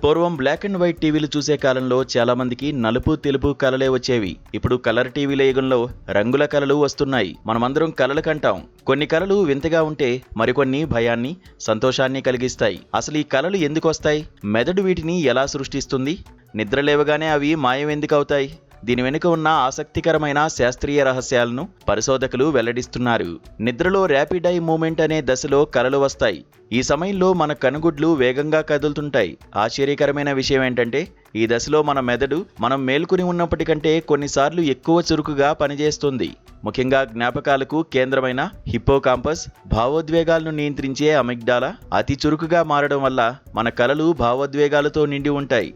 పూర్వం black and white టీవీలు చూసే కాలంలో చాలా మందికి నలుపు తెలుపు కలలే వచ్చేవి. ఇప్పుడు కలర్ టీవీల యుగంలో రంగుల కలలు వస్తున్నాయి. మనమందరం కలలు కంటాం. కొన్ని కలలు వింతగా ఉంటే మరికొన్ని భయాన్ని, సంతోషాన్ని కలిగిస్తాయి. అసలు ఈ కలలు ఎందుకు వస్తాయి? మెదడు వీటిని ఎలా సృష్టిస్తుంది? నిద్ర లేవగానే అవి మాయం ఎందుకు అవుతాయి? దీని వెనుక ఉన్న ఆసక్తికరమైన శాస్త్రీయ రహస్యాలను పరిశోధకులు వెల్లడిస్తున్నారు. నిద్రలో ర్యాపిడ్ ఐ మూమెంట్ అనే దశలో కలలు వస్తాయి. ఈ సమయంలో మన కనుగుడ్లు వేగంగా కదులుతుంటాయి. ఆశ్చర్యకరమైన విషయం ఏంటంటే ఈ దశలో మన మెదడు మనం మేల్కొని ఉన్నప్పటికంటే కొన్నిసార్లు ఎక్కువ చురుకుగా పనిచేస్తుంది. ముఖ్యంగా జ్ఞాపకాలకు కేంద్రమైన హిప్పోకాంపస్, భావోద్వేగాలను నియంత్రించే అమిగ్డాలా అతి చురుకుగా మారడం వల్ల మన కలలు భావోద్వేగాలతో నిండి ఉంటాయి.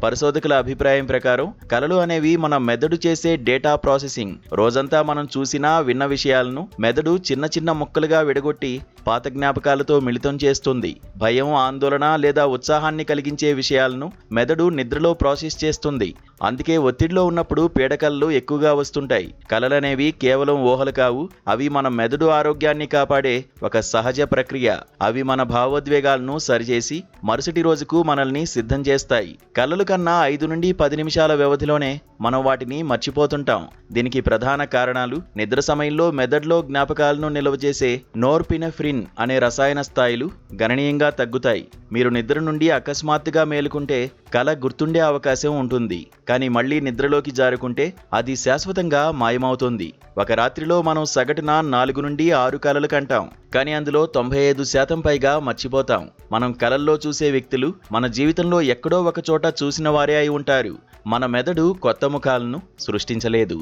పరిశోధకుల అభిప్రాయం ప్రకారం కలలు అనేవి మన మెదడు చేసే డేటా ప్రాసెసింగ్. రోజంతా మనం చూసినా విన్న విషయాలను మెదడు చిన్న చిన్న ముక్కలుగా విడగొట్టి పాత జ్ఞాపకాలతో మిళితం చేస్తుంది. భయం, ఆందోళన లేదా ఉత్సాహాన్ని కలిగించే విషయాలను మెదడు నిద్రలో ప్రాసెస్ చేస్తుంది. అందుకే ఒత్తిడిలో ఉన్నప్పుడు పీడకలలు ఎక్కువగా వస్తుంటాయి. కలలనేవి కేవలం ఊహలు కావు. అవి మన మెదడు ఆరోగ్యాన్ని కాపాడే ఒక సహజ ప్రక్రియ. అవి మన భావోద్వేగాలను సరిచేసి మరుసటి రోజుకు మనల్ని సిద్ధం చేస్తాయి. కలలు కన్నా 5 నుండి 10 నిమిషాల వ్యవధిలోనే మనం వాటిని మర్చిపోతుంటాం. దీనికి ప్రధాన కారణాలు నిద్ర సమయంలో మెదడులో జ్ఞాపకాలను నిల్వ చేసే నోర్పినెఫ్రిన్ అనే రసాయన స్థాయిలు గణనీయంగా తగ్గుతాయి. మీరు నిద్ర నుండి అకస్మాత్తుగా మేలుకుంటే కల గుర్తుండే అవకాశం ఉంటుంది. కానీ మళ్లీ నిద్రలోకి జారుకుంటే అది శాశ్వతంగా మాయమవుతుంది. ఒక రాత్రిలో మనం సగటున 4 నుండి 6 కలలు కంటాం. కానీ అందులో 95% పైగా మర్చిపోతాం. మనం కలల్లో చూసే వ్యక్తులు మన జీవితంలో ఎక్కడో ఒక చోట చూసిన వారే అయి ఉంటారు. మన మెదడు కొత్త ముఖాలను సృష్టించలేదు.